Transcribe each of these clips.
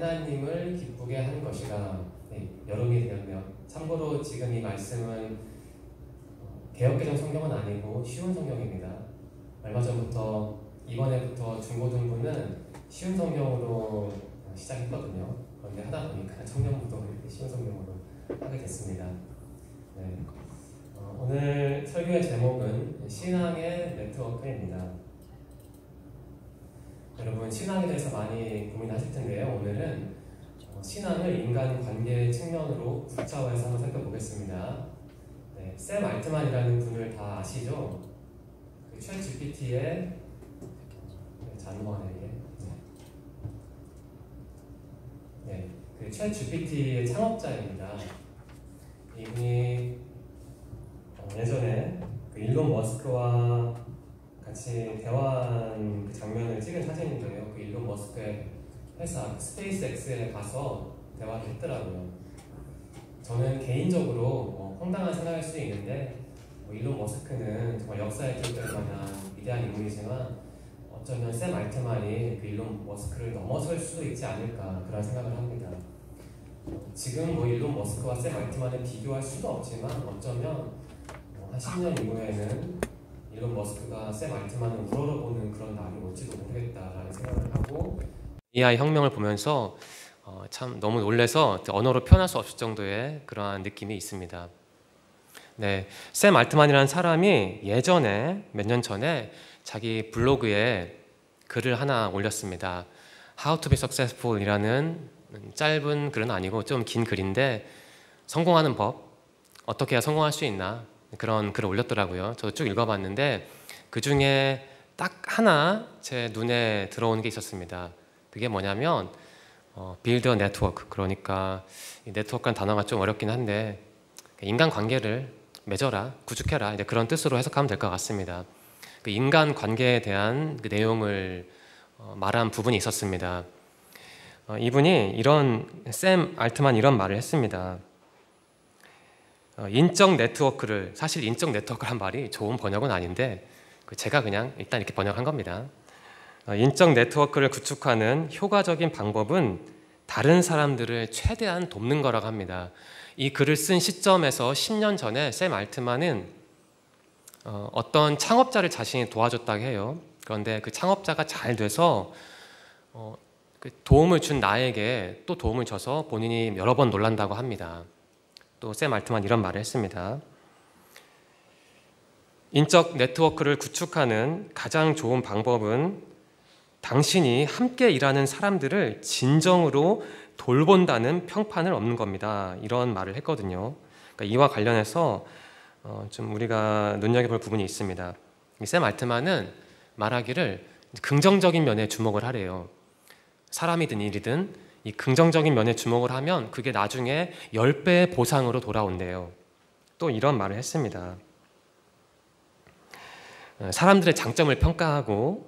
하나님을 기쁘게 하는 것이라. 네, 여름이 되었네요. 참고로 지금 이 말씀은 개역개정 성경은 아니고 쉬운 성경입니다. 얼마 전부터 이번에부터 중고등부는 쉬운 성경으로 시작했거든요. 그런데 하다 보니까 청년부도 이렇게 쉬운 성경으로 하게 됐습니다. 네. 오늘 설교의 제목은 신앙의 네트워크입니다. 여러분, 신앙에 대해서 많이 고민하실 텐데요. 오늘은 신앙을 인간관계 측면으로 구체화해서 한번 살펴보겠습니다. 네, 샘 알트만이라는 분을 다 아시죠? 그 챗 GPT의 잔머네게 그 챗 GPT의 창업자입니다. 이분이 예전에 그 일론 머스크와 같이 대화한 그 장면을 찍은 사진인데요. 그 일론 머스크의 회사 스페이스X에 가서 대화를 했더라고요. 저는 개인적으로 황당한 생각일 수도 있는데 일론 머스크는 정말 역사에 기록될 만한 위대한 인물이지만 어쩌면 샘 알트만이 그 일론 머스크를 넘어설 수도 있지 않을까 그런 생각을 합니다. 지금 일론 머스크와 샘 알트만을 비교할 수도 없지만 어쩌면 한 10년 이후에는 일론 머스크가 샘 알트만을 우러러보는 그런 날이 올지도 모르겠다라는 생각을 하고, AI 혁명을 보면서 참 너무 놀라서 언어로 표현할 수 없을 정도의 그러한 느낌이 있습니다. 네, 샘 알트만이라는 사람이 예전에 몇 년 전에 자기 블로그에 글을 하나 올렸습니다. How to be successful 이라는 짧은 글은 아니고 좀 긴 글인데, 성공하는 법, 어떻게 해야 성공할 수 있나, 그런 글을 올렸더라고요. 저도 쭉 읽어봤는데 그 중에 딱 하나 제 눈에 들어오는 게 있었습니다. 그게 뭐냐면 build a network, 그러니까 이 네트워크라는 단어가 좀 어렵긴 한데 인간관계를 맺어라, 구축해라, 이제 그런 뜻으로 해석하면 될 것 같습니다. 그 인간관계에 대한 그 내용을 말한 부분이 있었습니다. 이분이 샘 알트만 이런 말을 했습니다. 인적 네트워크를, 사실 인적 네트워크란 말이 좋은 번역은 아닌데 제가 그냥 일단 이렇게 번역한 겁니다. 인적 네트워크를 구축하는 효과적인 방법은 다른 사람들을 최대한 돕는 거라고 합니다. 이 글을 쓴 시점에서 10년 전에 샘 알트만은 어떤 창업자를 자신이 도와줬다고 해요. 그런데 그 창업자가 잘 돼서 그 도움을 준 나에게 또 도움을 줘서 본인이 여러 번 놀란다고 합니다. 또 샘 알트만 이런 말을 했습니다. 인적 네트워크를 구축하는 가장 좋은 방법은 당신이 함께 일하는 사람들을 진정으로 돌본다는 평판을 얻는 겁니다. 이런 말을 했거든요. 그러니까 이와 관련해서 좀 우리가 눈여겨볼 부분이 있습니다. 샘 알트만은 말하기를 긍정적인 면에 주목을 하래요. 사람이든 일이든 이 긍정적인 면에 주목을 하면 그게 나중에 10배의 보상으로 돌아온대요. 또 이런 말을 했습니다. 사람들의 장점을 평가하고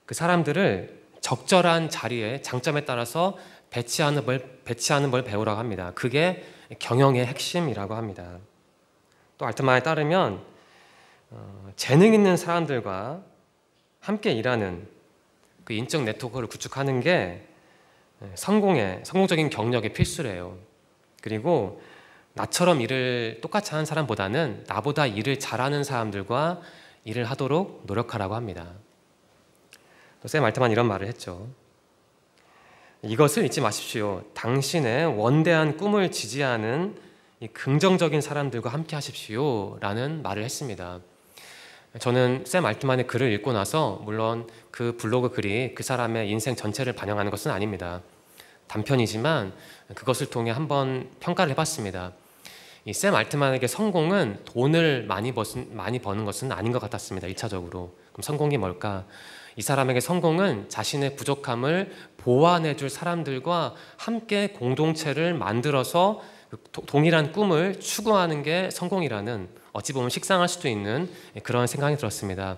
그 사람들을 적절한 자리에 장점에 따라서 배치하는 걸 배우라고 합니다. 그게 경영의 핵심이라고 합니다. 또 알트만에 따르면 재능 있는 사람들과 함께 일하는 그 인적 네트워크를 구축하는 게 성공적인 경력의 필수래요. 그리고 나처럼 일을 똑같이 하는 사람보다는 나보다 일을 잘하는 사람들과 일을 하도록 노력하라고 합니다. 또 샘 알트만 이런 말을 했죠. 이것을 잊지 마십시오. 당신의 원대한 꿈을 지지하는 이 긍정적인 사람들과 함께 하십시오 라는 말을 했습니다. 저는 샘 알트만의 글을 읽고 나서 물론 그 블로그 글이 그 사람의 인생 전체를 반영하는 것은 아닙니다. 단편이지만 그것을 통해 한번 평가를 해봤습니다. 이 샘 알트만에게 성공은 돈을 많이 버는 것은 아닌 것 같았습니다. 1차적으로. 그럼 성공이 뭘까? 이 사람에게 성공은 자신의 부족함을 보완해줄 사람들과 함께 공동체를 만들어서 동일한 꿈을 추구하는 게 성공이라는, 어찌 보면 식상할 수도 있는 그런 생각이 들었습니다.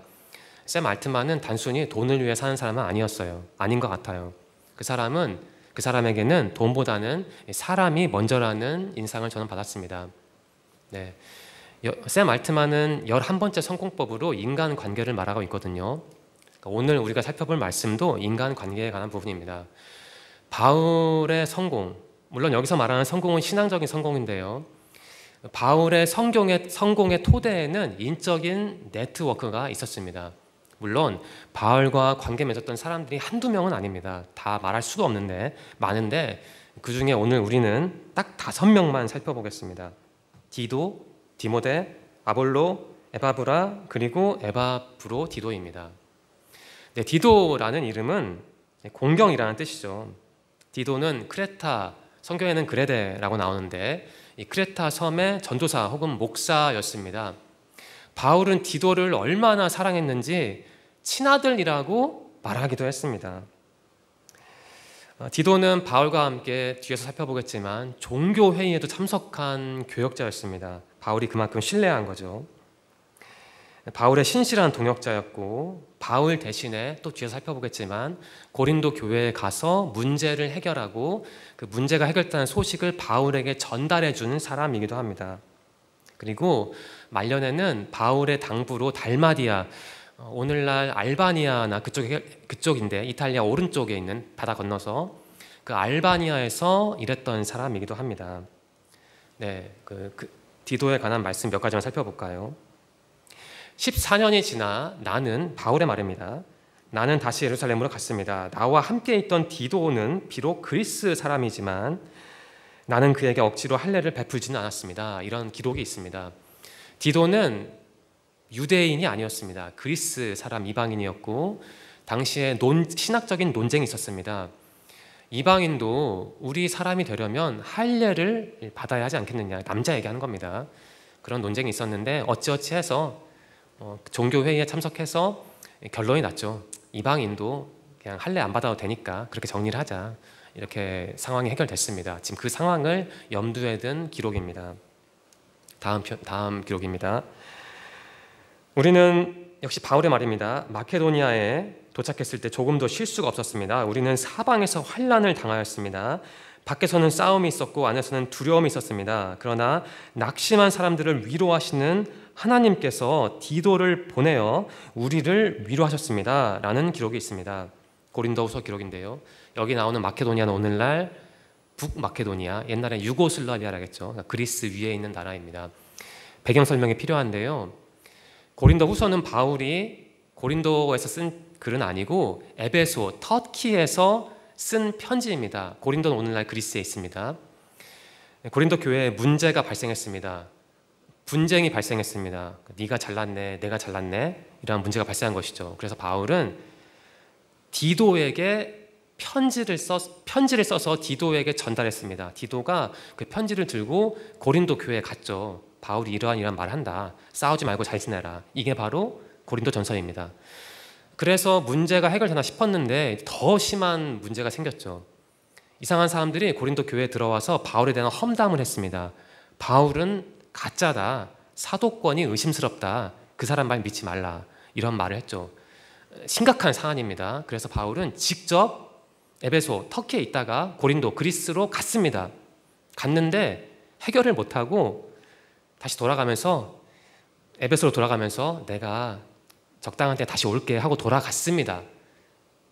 샘 알트만은 단순히 돈을 위해 사는 사람은 아니었어요. 아닌 것 같아요. 그 사람에게는 돈보다는 사람이 먼저라는 인상을 저는 받았습니다. 네. 샘 알트만은 11번째 성공법으로 인간관계를 말하고 있거든요. 오늘 우리가 살펴볼 말씀도 인간관계에 관한 부분입니다. 바울의 성공, 물론 여기서 말하는 성공은 신앙적인 성공인데요. 바울의 성공의 토대에는 인적인 네트워크가 있었습니다. 물론 바울과 관계 맺었던 사람들이 한두 명은 아닙니다. 다 말할 수도 없는데 많은데 그 중에 오늘 우리는 딱 5명만 살펴보겠습니다. 디도, 디모데, 아볼로, 에바브라, 그리고 에바브로 디도입니다. 네, 디도라는 이름은 공경이라는 뜻이죠. 디도는 크레타, 성경에는 그레데라고 나오는데 이 크레타 섬의 전도사 혹은 목사였습니다. 바울은 디도를 얼마나 사랑했는지 친아들이라고 말하기도 했습니다. 디도는 바울과 함께 뒤에서 살펴보겠지만 종교회의에도 참석한 교역자였습니다. 바울이 그만큼 신뢰한 거죠. 바울의 신실한 동역자였고 바울 대신에 또 뒤에서 살펴보겠지만 고린도 교회에 가서 문제를 해결하고 그 문제가 해결되는 소식을 바울에게 전달해 주는 사람이기도 합니다. 그리고 말년에는 바울의 당부로 달마디아, 오늘날 알바니아나 그쪽인데 이탈리아 오른쪽에 있는 바다 건너서 그 알바니아에서 일했던 사람이기도 합니다. 네, 그 디도에 관한 말씀 몇 가지만 살펴볼까요? 14년이 지나 나는, 바울의 말입니다. 나는 다시 예루살렘으로 갔습니다. 나와 함께 있던 디도는 비록 그리스 사람이지만 나는 그에게 억지로 할례를 베풀지는 않았습니다. 이런 기록이 있습니다. 디도는 유대인이 아니었습니다. 그리스 사람 이방인이었고 당시에 신학적인 논쟁이 있었습니다. 이방인도 우리 사람이 되려면 할례를 받아야 하지 않겠느냐, 남자 얘기하는 겁니다. 그런 논쟁이 있었는데 어찌어찌 해서 종교회의에 참석해서 결론이 났죠. 이방인도 그냥 할례 안 받아도 되니까 그렇게 정리를 하자. 이렇게 상황이 해결됐습니다. 지금 그 상황을 염두에 둔 기록입니다. 다음 기록입니다. 우리는 역시 바울의 말입니다. 마케도니아에 도착했을 때 조금도 쉴 수가 없었습니다. 우리는 사방에서 환난을 당하였습니다. 밖에서는 싸움이 있었고 안에서는 두려움이 있었습니다. 그러나 낙심한 사람들을 위로하시는 하나님께서 디도를 보내어 우리를 위로하셨습니다. 라는 기록이 있습니다. 고린도후서 기록인데요. 여기 나오는 마케도니아는 오늘날 북마케도니아, 옛날에 유고슬라비아라겠죠. 그러니까 그리스 위에 있는 나라입니다. 배경 설명이 필요한데요. 고린도후서는 바울이 고린도에서 쓴 글은 아니고 에베소, 터키에서 쓴 편지입니다. 고린도는 오늘날 그리스에 있습니다. 고린도 교회에 문제가 발생했습니다. 분쟁이 발생했습니다. 네가 잘났네, 내가 잘났네, 이런 문제가 발생한 것이죠. 그래서 바울은 디도에게 편지를 써서 디도에게 전달했습니다. 디도가 그 편지를 들고 고린도 교회에 갔죠. 바울이 이러한 말을 한다. 싸우지 말고 잘 지내라. 이게 바로 고린도 전서입니다. 그래서 문제가 해결되나 싶었는데 더 심한 문제가 생겼죠. 이상한 사람들이 고린도 교회에 들어와서 바울에 대한 험담을 했습니다. 바울은 가짜다, 사도권이 의심스럽다, 그 사람 말 믿지 말라, 이런 말을 했죠. 심각한 사안입니다. 그래서 바울은 직접 에베소, 터키에 있다가 고린도, 그리스로 갔습니다. 갔는데 해결을 못하고 다시 돌아가면서 에베소로 돌아가면서 내가 적당한 때 다시 올게 하고 돌아갔습니다.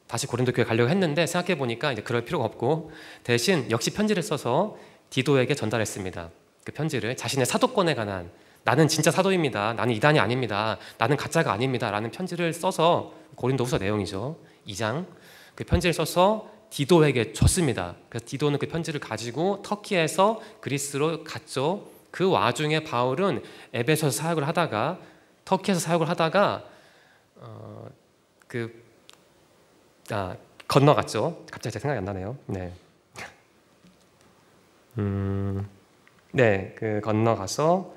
다시 고린도 교회 가려고 했는데 생각해보니까 이제 그럴 필요가 없고 대신 역시 편지를 써서 디도에게 전달했습니다. 그 편지를 자신의 사도권에 관한, 나는 진짜 사도입니다, 나는 이단이 아닙니다, 나는 가짜가 아닙니다 라는 편지를 써서, 고린도후서 내용이죠, 2장, 그 편지를 써서 디도에게 줬습니다. 그래서 디도는 그 편지를 가지고 터키에서 그리스로 갔죠. 그 와중에 바울은 에베소에서 사역을 하다가, 터키에서 사역을 하다가 건너갔죠. 갑자기 제 생각이 안 나네요. 그 건너가서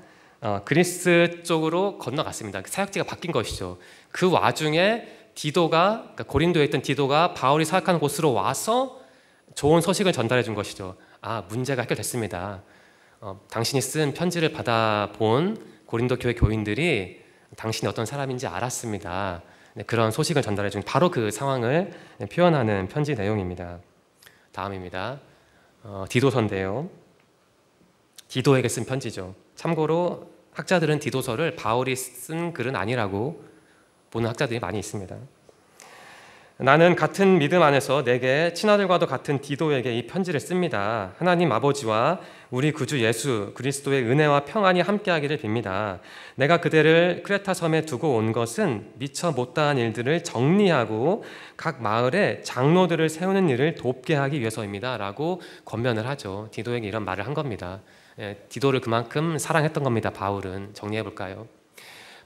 그리스 쪽으로 건너갔습니다. 사역지가 바뀐 것이죠. 그 와중에 디도가, 그러니까 고린도에 있던 디도가 바울이 사역하는 곳으로 와서 좋은 소식을 전달해 준 것이죠. 문제가 해결됐습니다. 당신이 쓴 편지를 받아본 고린도 교회 교인들이 당신이 어떤 사람인지 알았습니다. 그런 소식을 전달해 준 바로 그 상황을 표현하는 편지 내용입니다. 다음입니다. 디도서인데요. 디도에게 쓴 편지죠. 참고로 학자들은 디도서를 바울이 쓴 글은 아니라고 보는 학자들이 많이 있습니다. 나는 같은 믿음 안에서 내게 친아들과도 같은 디도에게 이 편지를 씁니다. 하나님 아버지와 우리 구주 예수 그리스도의 은혜와 평안이 함께하기를 빕니다. 내가 그대를 크레타 섬에 두고 온 것은 미처 못다한 일들을 정리하고 각 마을에 장로들을 세우는 일을 돕게 하기 위해서입니다. 라고 권면을 하죠. 디도에게 이런 말을 한 겁니다. 디도를 그만큼 사랑했던 겁니다. 바울은. 정리해 볼까요?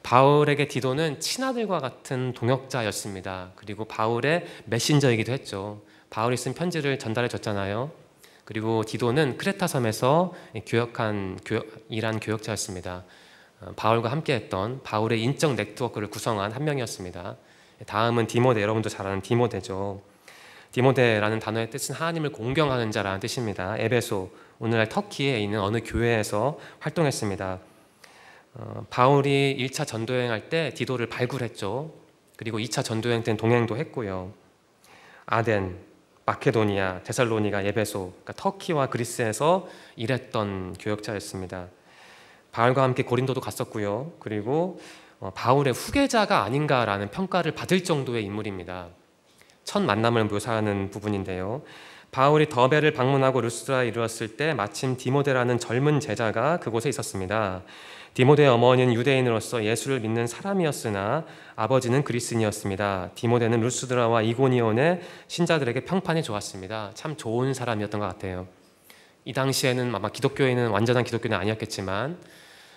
바울에게 디도는 친아들과 같은 동역자였습니다. 그리고 바울의 메신저이기도 했죠. 바울이 쓴 편지를 전달해 줬잖아요. 그리고 디도는 크레타 섬에서 일한 교역자였습니다. 바울과 함께했던 바울의 인적 네트워크를 구성한 한 명이었습니다. 다음은 디모데, 여러분도 잘 아는 디모데죠. 디모데라는 단어의 뜻은 하나님을 공경하는 자라는 뜻입니다. 에베소, 오늘날 터키에 있는 어느 교회에서 활동했습니다. 바울이 1차 전도여행할 때 디도를 발굴했죠. 그리고 2차 전도여행 때는 동행도 했고요. 아덴, 마케도니아, 데살로니가, 에베소, 그러니까 터키와 그리스에서 일했던 교역자였습니다. 바울과 함께 고린도도 갔었고요. 그리고 바울의 후계자가 아닌가라는 평가를 받을 정도의 인물입니다. 첫 만남을 묘사하는 부분인데요. 바울이 더베를 방문하고 루스드라에 이르렀을 때 마침 디모데라는 젊은 제자가 그곳에 있었습니다. 디모데의 어머니는 유대인으로서 예수를 믿는 사람이었으나 아버지는 그리스인이었습니다. 디모데는 루스드라와 이고니온의 신자들에게 평판이 좋았습니다. 참 좋은 사람이었던 것 같아요. 이 당시에는 아마 기독교인은 완전한 기독교는 아니었겠지만,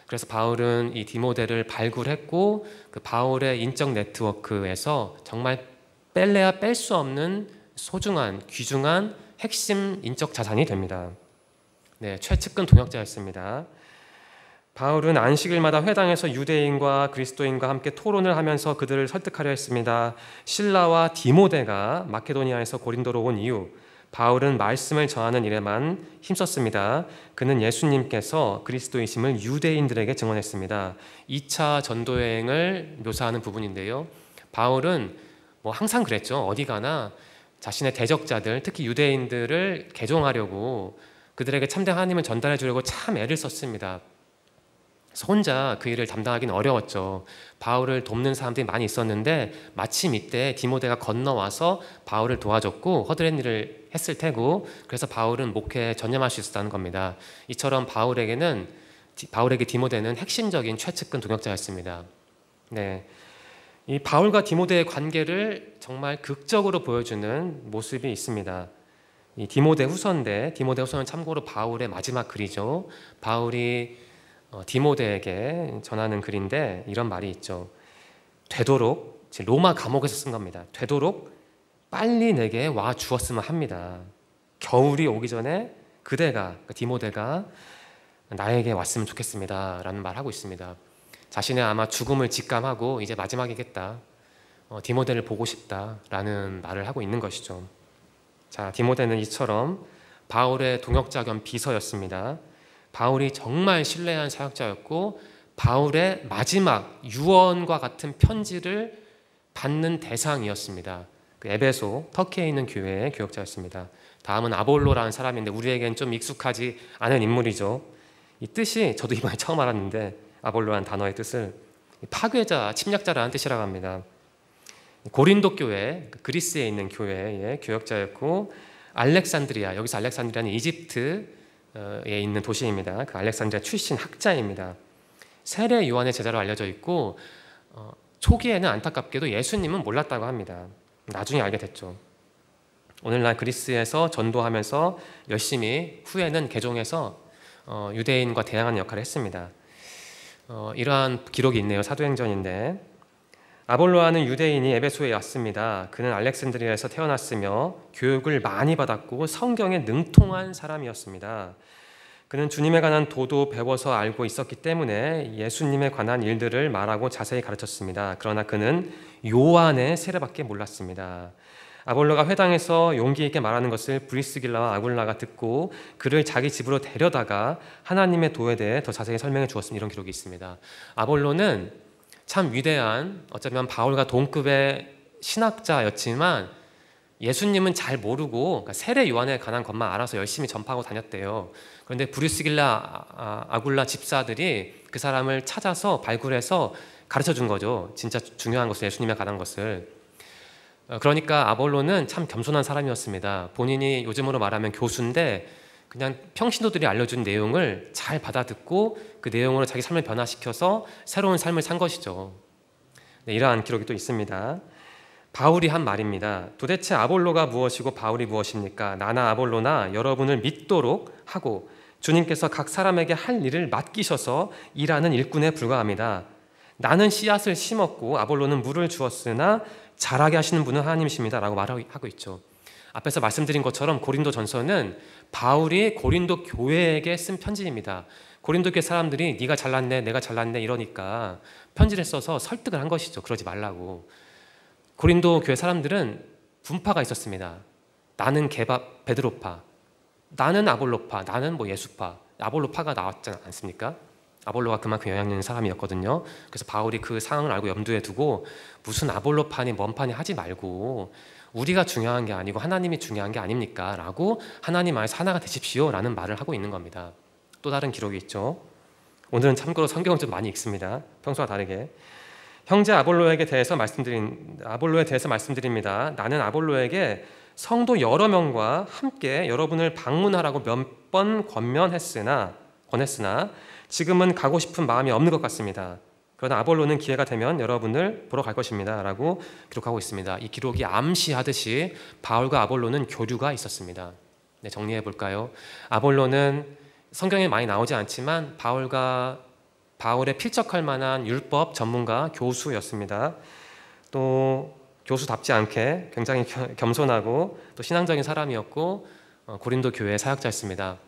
그래서 바울은 이 디모데를 발굴했고 그 바울의 인적 네트워크에서 정말 뺄래야 뺄 수 없는 소중한 귀중한 핵심 인적 자산이 됩니다. 네, 최측근 동역자였습니다. 바울은 안식일마다 회당에서 유대인과 그리스도인과 함께 토론을 하면서 그들을 설득하려 했습니다. 실라와 디모데가 마케도니아에서 고린도로 온 이후 바울은 말씀을 전하는 일에만 힘썼습니다. 그는 예수님께서 그리스도이심을 유대인들에게 증언했습니다. 2차 전도여행을 묘사하는 부분인데요. 바울은 항상 그랬죠. 어디 가나 자신의 대적자들, 특히 유대인들을 개종하려고 그들에게 참된 하나님을 전달해 주려고 참 애를 썼습니다. 혼자 그 일을 담당하기는 어려웠죠. 바울을 돕는 사람들이 많이 있었는데 마침 이때 디모데가 건너와서 바울을 도와줬고 허드렛 일을 했을 테고, 그래서 바울은 목회에 전념할 수 있었다는 겁니다. 이처럼 바울에게 디모데는 핵심적인 최측근 동역자였습니다. 네, 이 바울과 디모데의 관계를 정말 극적으로 보여주는 모습이 있습니다. 이 디모데 후서인데, 디모데 후서는 참고로 바울의 마지막 글이죠. 바울이 디모데에게 전하는 글인데 이런 말이 있죠. 되도록, 로마 감옥에서 쓴 겁니다. 되도록 빨리 내게 와 주었으면 합니다. 겨울이 오기 전에 디모데가 나에게 왔으면 좋겠습니다 라는 말을 하고 있습니다. 자신의 아마 죽음을 직감하고 이제 마지막이겠다, 디모데를 보고 싶다라는 말을 하고 있는 것이죠. 자, 디모데는 이처럼 바울의 동역자 겸 비서였습니다. 바울이 정말 신뢰한 사역자였고 바울의 마지막 유언과 같은 편지를 받는 대상이었습니다. 그 에베소, 터키에 있는 교회의 교역자였습니다. 다음은 아볼로라는 사람인데 우리에겐 좀 익숙하지 않은 인물이죠. 이 뜻이 저도 이번에 처음 알았는데, 아볼로라는 단어의 뜻을 파괴자, 침략자라는 뜻이라고 합니다. 고린도 교회, 그리스에 있는 교회의 교역자였고, 알렉산드리아, 여기서 알렉산드리아는 이집트에 있는 도시입니다. 그 알렉산드리아 출신 학자입니다. 세례 요한의 제자로 알려져 있고 초기에는 안타깝게도 예수님은 몰랐다고 합니다. 나중에 알게 됐죠. 오늘날 그리스에서 전도하면서 열심히 후에는 개종해서 유대인과 대항하는 역할을 했습니다. 이러한 기록이 있네요. 사도행전인데, 아볼로아는 유대인이 에베소에 왔습니다. 그는 알렉산드리아에서 태어났으며 교육을 많이 받았고 성경에 능통한 사람이었습니다. 그는 주님에 관한 도도 배워서 알고 있었기 때문에 예수님에 관한 일들을 말하고 자세히 가르쳤습니다. 그러나 그는 요한의 세례밖에 몰랐습니다. 아볼로가 회당에서 용기 있게 말하는 것을 브리스길라와 아굴라가 듣고 그를 자기 집으로 데려다가 하나님의 도에 대해 더 자세히 설명해 주었습니다. 이런 기록이 있습니다. 아볼로는 참 위대한, 어쩌면 바울과 동급의 신학자였지만 예수님은 잘 모르고, 그러니까 세례 요한에 관한 것만 알아서 열심히 전파하고 다녔대요. 그런데 브리스길라, 아굴라 집사들이 그 사람을 찾아서 발굴해서 가르쳐 준 거죠. 진짜 중요한 것을, 예수님에 관한 것을. 그러니까 아볼로는 참 겸손한 사람이었습니다. 본인이 요즘으로 말하면 교수인데 그냥 평신도들이 알려준 내용을 잘 받아듣고 그 내용으로 자기 삶을 변화시켜서 새로운 삶을 산 것이죠. 네, 이러한 기록이 또 있습니다. 바울이 한 말입니다. 도대체 아볼로가 무엇이고 바울이 무엇입니까? 나나 아볼로나 여러분을 믿도록 하고 주님께서 각 사람에게 할 일을 맡기셔서 일하는 일꾼에 불과합니다. 나는 씨앗을 심었고 아볼로는 물을 주었으나 자라게 하시는 분은 하나님이십니다 라고 말하고 있죠. 앞에서 말씀드린 것처럼 고린도 전서는 바울이 고린도 교회에게 쓴 편지입니다. 고린도 교회 사람들이 네가 잘났네 내가 잘났네 이러니까 편지를 써서 설득을 한 것이죠. 그러지 말라고. 고린도 교회 사람들은 분파가 있었습니다. 나는 베드로파, 나는 아볼로파, 나는 뭐 예수파. 아볼로파가 나왔지 않습니까? 아볼로가 그만큼 영향력 있는 사람이었거든요. 그래서 바울이 그 상황을 알고 염두에 두고 무슨 아볼로파니 뭔파니 하지 말고 우리가 중요한 게 아니고 하나님이 중요한 게 아닙니까? 라고 하나님 안에서 하나가 되십시오 라는 말을 하고 있는 겁니다. 또 다른 기록이 있죠. 오늘은 참고로 성경을 좀 많이 읽습니다. 평소와 다르게. 형제 아볼로에 대해서 말씀드립니다. 나는 아볼로에게 성도 여러 명과 함께 여러분을 방문하라고 몇 번 권했으나 지금은 가고 싶은 마음이 없는 것 같습니다. 그러나 아볼로는 기회가 되면 여러분을 보러 갈 것입니다 라고 기록하고 있습니다. 이 기록이 암시하듯이 바울과 아볼로는 교류가 있었습니다. 네, 정리해 볼까요? 아볼로는 성경에 많이 나오지 않지만 바울에 필적할 만한 율법 전문가 교수였습니다. 또 교수답지 않게 굉장히 겸손하고 또 신앙적인 사람이었고 고린도 교회의 사역자였습니다.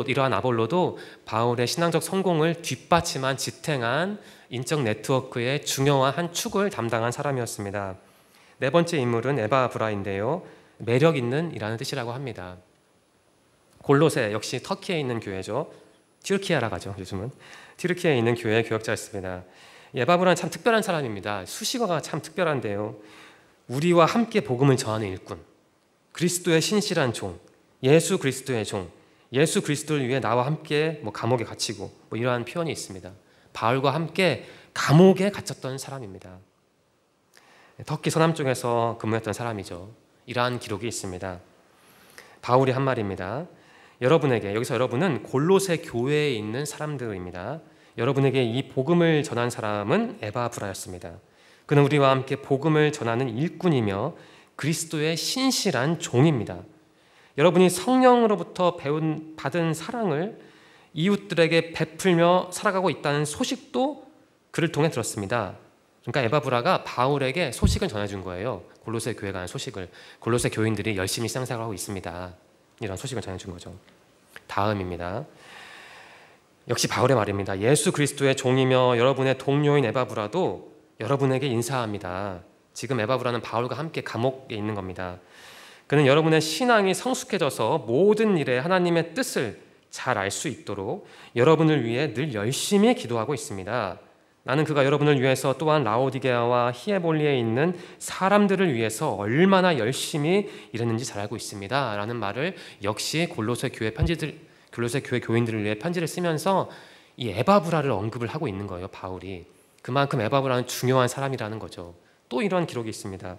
이러한 아볼로도 바울의 신앙적 성공을 뒷받침한 지탱한 인적 네트워크의 중요한 한 축을 담당한 사람이었습니다. 네 번째 인물은 에바브라인데요. 매력 있는 이라는 뜻이라고 합니다. 골로새 역시 터키에 있는 교회죠. 튀르키아라고 하죠. 요즘은 튀르키아에 있는 교회의 교역자였습니다. 에바브라는 참 특별한 사람입니다. 수식어가 참 특별한데요. 우리와 함께 복음을 전하는 일꾼, 그리스도의 신실한 종, 예수 그리스도의 종, 예수 그리스도를 위해 나와 함께 감옥에 갇히고 이러한 표현이 있습니다. 바울과 함께 감옥에 갇혔던 사람입니다. 터키 서남쪽에서 근무했던 사람이죠. 이러한 기록이 있습니다. 바울이 한 말입니다. 여기서 여러분은 골로새 교회에 있는 사람들입니다. 여러분에게 이 복음을 전한 사람은 에바브라였습니다. 그는 우리와 함께 복음을 전하는 일꾼이며 그리스도의 신실한 종입니다. 여러분이 성령으로부터 받은 사랑을 이웃들에게 베풀며 살아가고 있다는 소식도 그를 통해 들었습니다. 그러니까 에바브라가 바울에게 소식을 전해준 거예요. 골로새 교회에 관한 소식을. 골로새 교인들이 열심히 신앙생활을 하고 있습니다. 이런 소식을 전해준 거죠. 다음입니다. 역시 바울의 말입니다. 예수 그리스도의 종이며 여러분의 동료인 에바브라도 여러분에게 인사합니다. 지금 에바브라는 바울과 함께 감옥에 있는 겁니다. 그는 여러분의 신앙이 성숙해져서 모든 일에 하나님의 뜻을 잘 알 수 있도록 여러분을 위해 늘 열심히 기도하고 있습니다. 나는 그가 여러분을 위해서 또한 라오디게아와 히에볼리에 있는 사람들을 위해서 얼마나 열심히 일했는지 잘 알고 있습니다 라는 말을 역시 골로새 교회 교인들을 위해 편지를 쓰면서 이 에바브라를 언급을 하고 있는 거예요. 바울이. 그만큼 에바브라는 중요한 사람이라는 거죠. 또 이런 기록이 있습니다.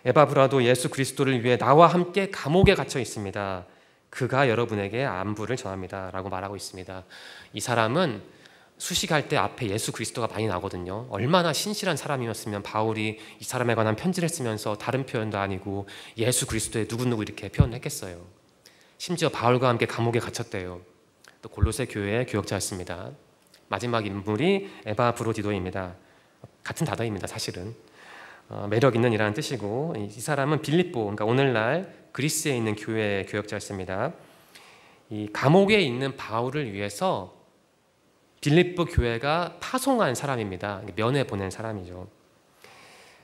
에바브라도 예수 그리스도를 위해 나와 함께 감옥에 갇혀 있습니다. 그가 여러분에게 안부를 전합니다 라고 말하고 있습니다. 이 사람은 수식할 때 앞에 예수 그리스도가 많이 나거든요. 얼마나 신실한 사람이었으면 바울이 이 사람에 관한 편지를 쓰면서 다른 표현도 아니고 예수 그리스도의 누구누구 이렇게 표현했겠어요. 심지어 바울과 함께 감옥에 갇혔대요. 또 골로새 교회의 교역자였습니다. 마지막 인물이 에바브로디도입니다. 같은 단어입니다. 사실은 매력 있는 이라는 뜻이고, 이 사람은 빌립보, 그러니까 오늘날 그리스에 있는 교회의 교역자였습니다. 이 감옥에 있는 바울을 위해서 빌립보 교회가 파송한 사람입니다. 면회 보낸 사람이죠.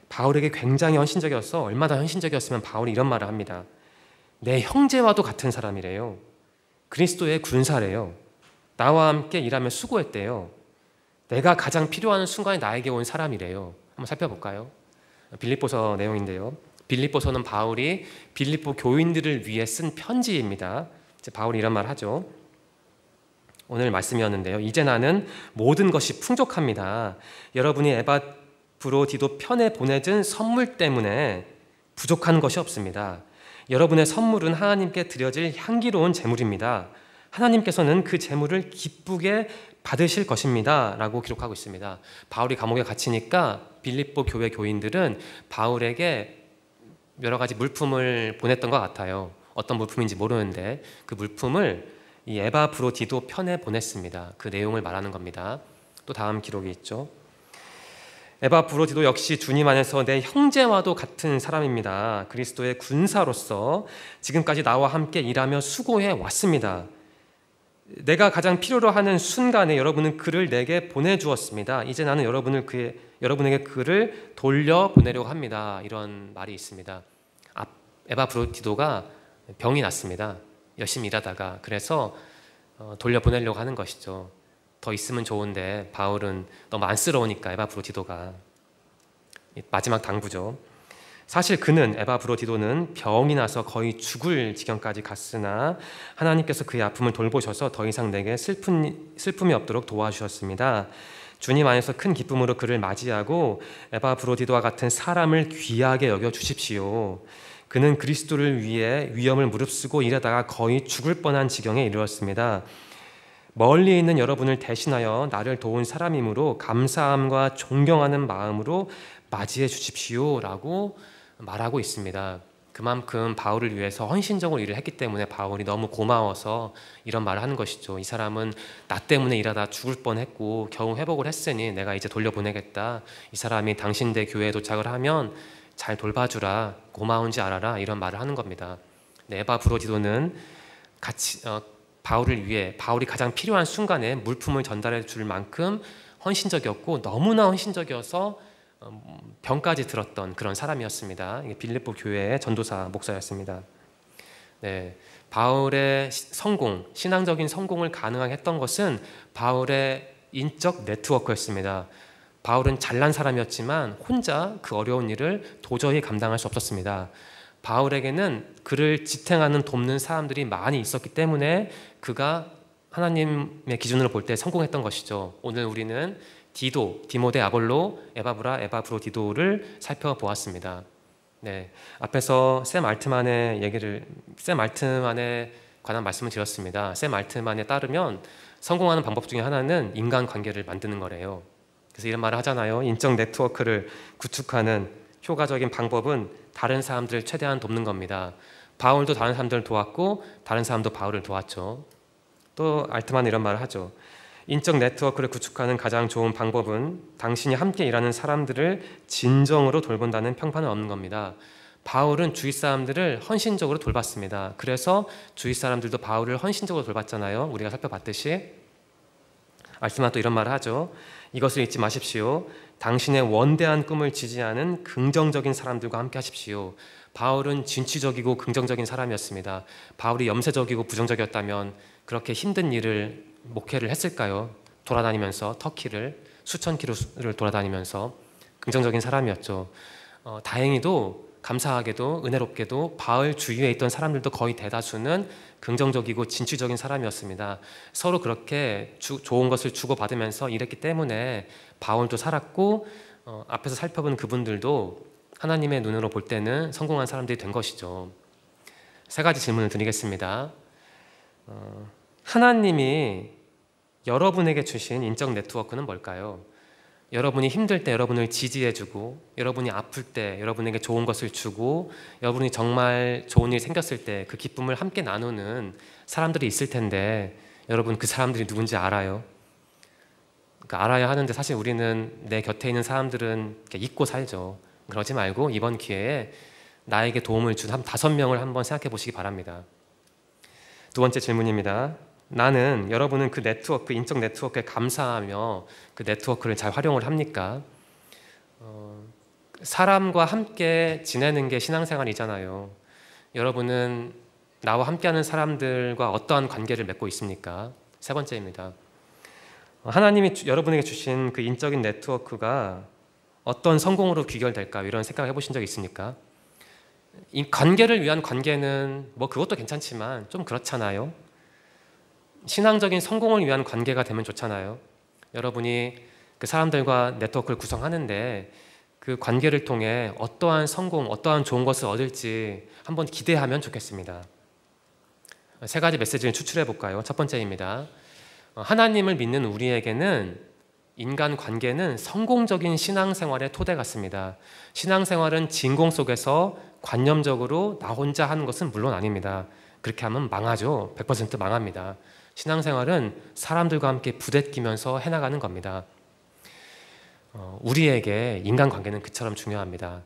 바울에게 굉장히 헌신적이었어. 얼마나 헌신적이었으면 바울이 이런 말을 합니다. 내 형제와도 같은 사람이래요. 그리스도의 군사래요. 나와 함께 일하며 수고했대요. 내가 가장 필요한 순간에 나에게 온 사람이래요. 한번 살펴볼까요? 빌립보서 내용인데요. 빌립보서는 바울이 빌립보 교인들을 위해 쓴 편지입니다. 이제 바울이 이런 말 하죠. 오늘 말씀이었는데요. 이제 나는 모든 것이 풍족합니다. 여러분이 에바브로디도 편에 보내준 선물 때문에 부족한 것이 없습니다. 여러분의 선물은 하나님께 드려질 향기로운 제물입니다. 하나님께서는 그 제물을 기쁘게 받으실 것입니다. 라고 기록하고 있습니다. 바울이 감옥에 갇히니까 빌립보 교회 교인들은 바울에게 여러 가지 물품을 보냈던 것 같아요. 어떤 물품인지 모르는데 그 물품을 이 에바브로디도 편에 보냈습니다. 그 내용을 말하는 겁니다. 또 다음 기록이 있죠. 에바브로디도 역시 주님 안에서 내 형제와도 같은 사람입니다. 그리스도의 군사로서 지금까지 나와 함께 일하며 수고해 왔습니다. 내가 가장 필요로 하는 순간에 여러분은 그를 내게 보내주었습니다. 이제 나는 여러분에게 그를 돌려보내려고 합니다. 이런 말이 있습니다. 에바브로디도가 병이 났습니다. 열심히 일하다가. 그래서 돌려보내려고 하는 것이죠. 더 있으면 좋은데 바울은 너무 안쓰러우니까 에바브로디도가. 마지막 당부죠. 사실 에바브로디도는 병이 나서 거의 죽을 지경까지 갔으나 하나님께서 그의 아픔을 돌보셔서 더 이상 내게 슬픔이 없도록 도와주셨습니다. 주님 안에서 큰 기쁨으로 그를 맞이하고 에바브로디도와 같은 사람을 귀하게 여겨주십시오. 그는 그리스도를 위해 위험을 무릅쓰고 일하다가 거의 죽을 뻔한 지경에 이르렀습니다. 멀리 있는 여러분을 대신하여 나를 도운 사람이므로 감사함과 존경하는 마음으로 맞이해 주십시오 라고 말하고 있습니다. 그만큼 바울을 위해서 헌신적으로 일을 했기 때문에 바울이 너무 고마워서 이런 말을 하는 것이죠. 이 사람은 나 때문에 일하다 죽을 뻔했고 겨우 회복을 했으니 내가 이제 돌려보내겠다. 이 사람이 당신네 교회에 도착을 하면 잘 돌봐주라. 고마운지 알아라. 이런 말을 하는 겁니다. 에바브로디도는 바울을 위해 바울이 가장 필요한 순간에 물품을 전달해 줄 만큼 헌신적이었고 너무나 헌신적이어서 병까지 들었던 그런 사람이었습니다. 빌립보 교회의 전도사 목사였습니다. 네, 바울의 신앙적인 성공을 가능하게 했던 것은 바울의 인적 네트워크였습니다. 바울은 잘난 사람이었지만 혼자 그 어려운 일을 도저히 감당할 수 없었습니다. 바울에게는 그를 지탱하는 돕는 사람들이 많이 있었기 때문에 그가 하나님의 기준으로 볼 때 성공했던 것이죠. 오늘 우리는 디모데, 아볼로, 에바브로디도를 살펴보았습니다. 네, 앞에서 샘 알트만에 관한 말씀을 드렸습니다. 샘 알트만에 따르면 성공하는 방법 중에 하나는 인간관계를 만드는 거래요. 그래서 이런 말을 하잖아요. 인적 네트워크를 구축하는 효과적인 방법은 다른 사람들을 최대한 돕는 겁니다. 바울도 다른 사람들을 도왔고 다른 사람도 바울을 도왔죠. 또 알트만은 이런 말을 하죠. 인적 네트워크를 구축하는 가장 좋은 방법은 당신이 함께 일하는 사람들을 진정으로 돌본다는 평판은 없는 겁니다. 바울은 주위 사람들을 헌신적으로 돌봤습니다. 그래서 주위 사람들도 바울을 헌신적으로 돌봤잖아요. 우리가 살펴봤듯이. 알트만 또 이런 말을 하죠. 이것을 잊지 마십시오. 당신의 원대한 꿈을 지지하는 긍정적인 사람들과 함께 하십시오. 바울은 진취적이고 긍정적인 사람이었습니다. 바울이 염세적이고 부정적이었다면 그렇게 힘든 목회를 했을까요? 돌아다니면서 터키를 수천 킬로를 돌아다니면서 긍정적인 사람이었죠. 다행히도 감사하게도 은혜롭게도 바울 주위에 있던 사람들도 거의 대다수는 긍정적이고 진취적인 사람이었습니다. 서로 그렇게 좋은 것을 주고받으면서 일했기 때문에 바울도 살았고 앞에서 살펴본 그분들도 하나님의 눈으로 볼 때는 성공한 사람들이 된 것이죠. 세 가지 질문을 드리겠습니다. 하나님이 여러분에게 주신 인적 네트워크는 뭘까요? 여러분이 힘들 때 여러분을 지지해주고, 여러분이 아플 때 여러분에게 좋은 것을 주고, 여러분이 정말 좋은 일이 생겼을 때 그 기쁨을 함께 나누는 사람들이 있을 텐데 여러분 그 사람들이 누군지 알아요? 그러니까 알아야 하는데 사실 우리는 내 곁에 있는 사람들은 잊고 살죠. 그러지 말고 이번 기회에 나에게 도움을 준 한 5명을 한번 생각해 보시기 바랍니다. 두 번째 질문입니다. 나는 여러분은 그 네트워크, 인적 네트워크에 감사하며 그 네트워크를 잘 활용을 합니까? 사람과 함께 지내는 게 신앙생활이잖아요. 여러분은 나와 함께하는 사람들과 어떠한 관계를 맺고 있습니까? 세 번째입니다. 하나님이 여러분에게 주신 그 인적인 네트워크가 어떤 성공으로 귀결될까? 이런 생각을 해보신 적 있습니까? 이 관계를 위한 관계는 그것도 괜찮지만 좀 그렇잖아요. 신앙적인 성공을 위한 관계가 되면 좋잖아요. 여러분이 그 사람들과 네트워크를 구성하는데 그 관계를 통해 어떠한 성공, 어떠한 좋은 것을 얻을지 한번 기대하면 좋겠습니다. 세 가지 메시지를 추출해 볼까요? 첫 번째입니다. 하나님을 믿는 우리에게는 인간 관계는 성공적인 신앙생활의 토대 같습니다. 신앙생활은 진공 속에서 관념적으로 나 혼자 하는 것은 물론 아닙니다. 그렇게 하면 망하죠. 100% 망합니다. 신앙생활은 사람들과 함께 부대끼면서 해나가는 겁니다. 우리에게 인간관계는 그처럼 중요합니다.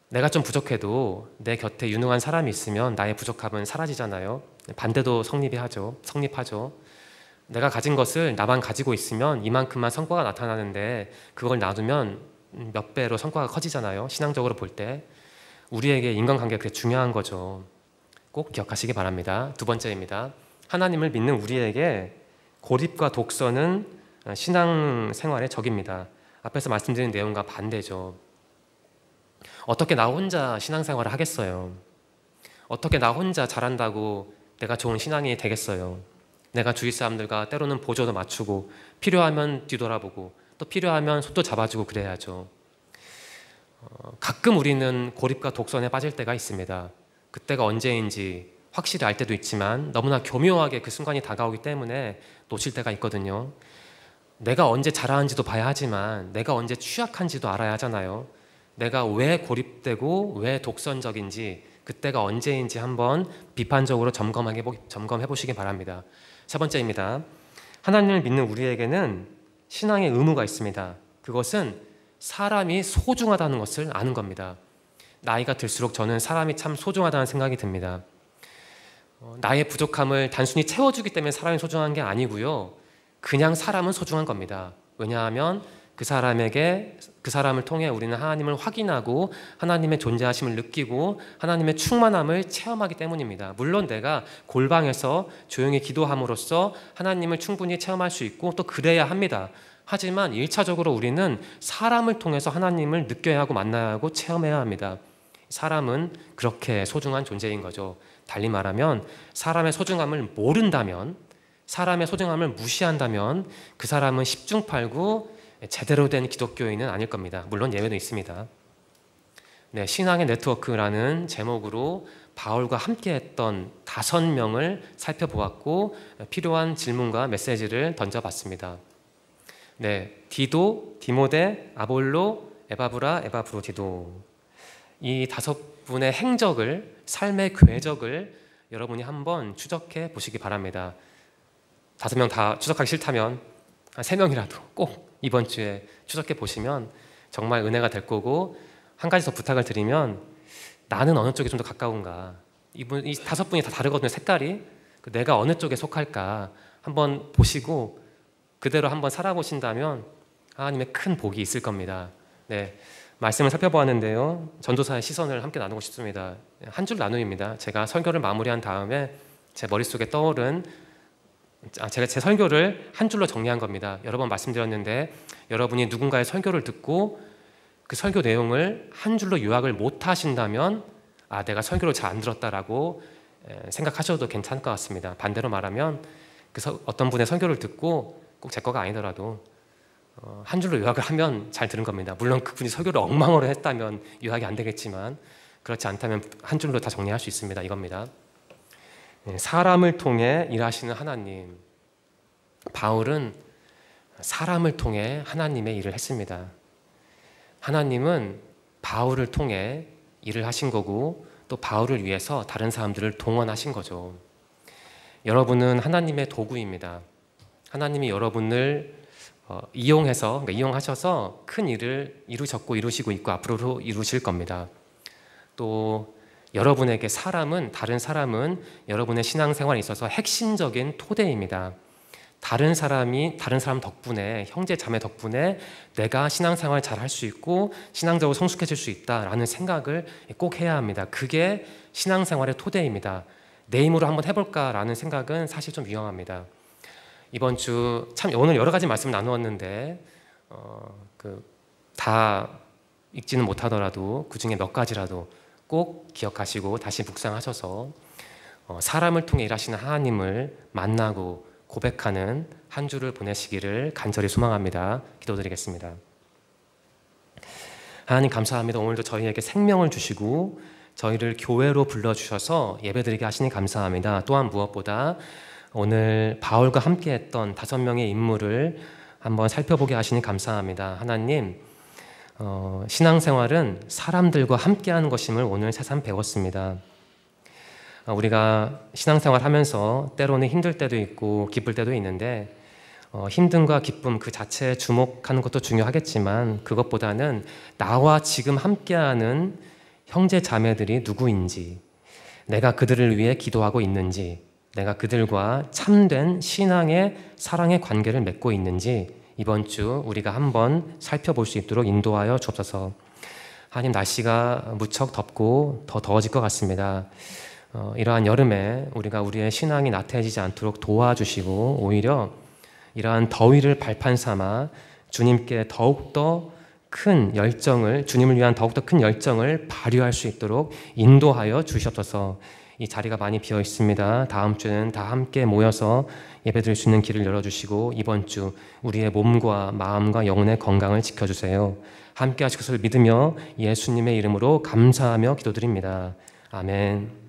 내가 좀 부족해도 내 곁에 유능한 사람이 있으면 나의 부족함은 사라지잖아요. 반대도 성립하죠. 내가 가진 것을 나만 가지고 있으면 이만큼만 성과가 나타나는데 그걸 나누면 몇 배로 성과가 커지잖아요. 신앙적으로 볼 때. 우리에게 인간관계가 그렇게 중요한 거죠. 꼭 기억하시기 바랍니다. 두 번째입니다. 하나님을 믿는 우리에게 고립과 독서는 신앙생활의 적입니다. 앞에서 말씀드린 내용과 반대죠. 어떻게 나 혼자 신앙생활을 하겠어요? 어떻게 나 혼자 잘한다고 내가 좋은 신앙이 되겠어요? 내가 주위 사람들과 때로는 보조도 맞추고 필요하면 뒤돌아보고 또 필요하면 손도 잡아주고 그래야죠. 가끔 우리는 고립과 독선에 빠질 때가 있습니다. 그때가 언제인지 확실히 알 때도 있지만 너무나 교묘하게 그 순간이 다가오기 때문에 놓칠 때가 있거든요. 내가 언제 잘하는지도 봐야 하지만 내가 언제 취약한지도 알아야 하잖아요. 내가 왜 고립되고 왜 독선적인지 그때가 언제인지 한번 비판적으로 점검해 보시기 바랍니다. 세 번째입니다. 하나님을 믿는 우리에게는 신앙의 의무가 있습니다. 그것은 사람이 소중하다는 것을 아는 겁니다. 나이가 들수록 저는 사람이 참 소중하다는 생각이 듭니다. 나의 부족함을 단순히 채워주기 때문에 사람이 소중한 게 아니고요. 그냥 사람은 소중한 겁니다. 왜냐하면 그 사람을 통해 우리는 하나님을 확인하고 하나님의 존재하심을 느끼고 하나님의 충만함을 체험하기 때문입니다. 물론 내가 골방에서 조용히 기도함으로써 하나님을 충분히 체험할 수 있고 또 그래야 합니다. 하지만 1차적으로 우리는 사람을 통해서 하나님을 느껴야 하고 만나야 하고 체험해야 합니다. 사람은 그렇게 소중한 존재인 거죠. 달리 말하면 사람의 소중함을 모른다면, 사람의 소중함을 무시한다면 그 사람은 십중팔구 제대로 된 기독교인은 아닐 겁니다. 물론 예외도 있습니다. 네, 신앙의 네트워크라는 제목으로 바울과 함께했던 5명을 살펴보았고 필요한 질문과 메시지를 던져봤습니다. 네, 디도, 디모데, 아볼로, 에바브라, 에바브로디도 이 5분의 행적을, 삶의 궤적을 여러분이 한번 추적해 보시기 바랍니다. 5명 다 추적하기 싫다면 한 3명이라도 꼭 이번 주에 추적해 보시면 정말 은혜가 될 거고, 한 가지 더 부탁을 드리면 나는 어느 쪽에 좀 더 가까운가, 이 5분이 다 다르거든요. 색깔이. 내가 어느 쪽에 속할까 한번 보시고 그대로 한번 살아보신다면 하나님의 큰 복이 있을 겁니다. 네, 말씀을 살펴보았는데요. 전도사의 시선을 함께 나누고 싶습니다. 한 줄 나누입니다. 제가 설교를 마무리한 다음에 제 머릿속에 떠오른 제가 제 설교를 한 줄로 정리한 겁니다. 여러 번 말씀드렸는데 여러분이 누군가의 설교를 듣고 그 설교 내용을 한 줄로 요약을 못 하신다면 내가 설교를 잘 안 들었다라고 생각하셔도 괜찮을 것 같습니다. 반대로 말하면 어떤 분의 설교를 듣고 꼭 제 거가 아니더라도 한 줄로 요약을 하면 잘 들은 겁니다. 물론 그분이 설교를 엉망으로 했다면 요약이 안 되겠지만 그렇지 않다면 한 줄로 다 정리할 수 있습니다. 이겁니다. 사람을 통해 일하시는 하나님. 바울은 사람을 통해 하나님의 일을 했습니다. 하나님은 바울을 통해 일을 하신 거고 또 바울을 위해서 다른 사람들을 동원하신 거죠. 여러분은 하나님의 도구입니다. 하나님이 여러분을 이용하셔서 큰 일을 이루셨고 이루시고 있고 앞으로도 이루실 겁니다. 또 여러분에게 다른 사람은 여러분의 신앙생활에 있어서 핵심적인 토대입니다. 다른 사람 덕분에, 형제 자매 덕분에 내가 신앙생활 잘 할 수 있고 신앙적으로 성숙해질 수 있다라는 생각을 꼭 해야 합니다. 그게 신앙생활의 토대입니다. 내 힘으로 한번 해볼까라는 생각은 사실 좀 위험합니다. 이번 주 참 오늘 여러 가지 말씀 나누었는데 다 읽지는 못하더라도 그 중에 몇 가지라도 꼭 기억하시고 다시 묵상하셔서 사람을 통해 일하시는 하나님을 만나고 고백하는 한 주를 보내시기를 간절히 소망합니다. 기도드리겠습니다. 하나님 감사합니다. 오늘도 저희에게 생명을 주시고 저희를 교회로 불러주셔서 예배드리게 하시니 감사합니다. 또한 무엇보다 오늘 바울과 함께했던 5명의 인물을 한번 살펴보게 하시니 감사합니다. 하나님, 신앙생활은 사람들과 함께하는 것임을 오늘 새삼 배웠습니다. 우리가 신앙생활 하면서 때로는 힘들 때도 있고 기쁠 때도 있는데 힘듦과 기쁨 그 자체에 주목하는 것도 중요하겠지만 그것보다는 나와 지금 함께하는 형제 자매들이 누구인지, 내가 그들을 위해 기도하고 있는지, 내가 그들과 참된 신앙의 사랑의 관계를 맺고 있는지 이번 주 우리가 한번 살펴볼 수 있도록 인도하여 주옵소서. 하나님, 날씨가 무척 덥고 더 더워질 것 같습니다. 이러한 여름에 우리가 우리의 신앙이 나태해지지 않도록 도와주시고 오히려 이러한 더위를 발판 삼아 주님께 더욱더 큰 열정을, 주님을 위한 더욱더 큰 열정을 발휘할 수 있도록 인도하여 주시옵소서. 이 자리가 많이 비어 있습니다. 다음 주는 다 함께 모여서 예배드릴 수 있는 길을 열어주시고 이번 주 우리의 몸과 마음과 영혼의 건강을 지켜주세요. 함께 하실 것을 믿으며 예수님의 이름으로 감사하며 기도드립니다. 아멘.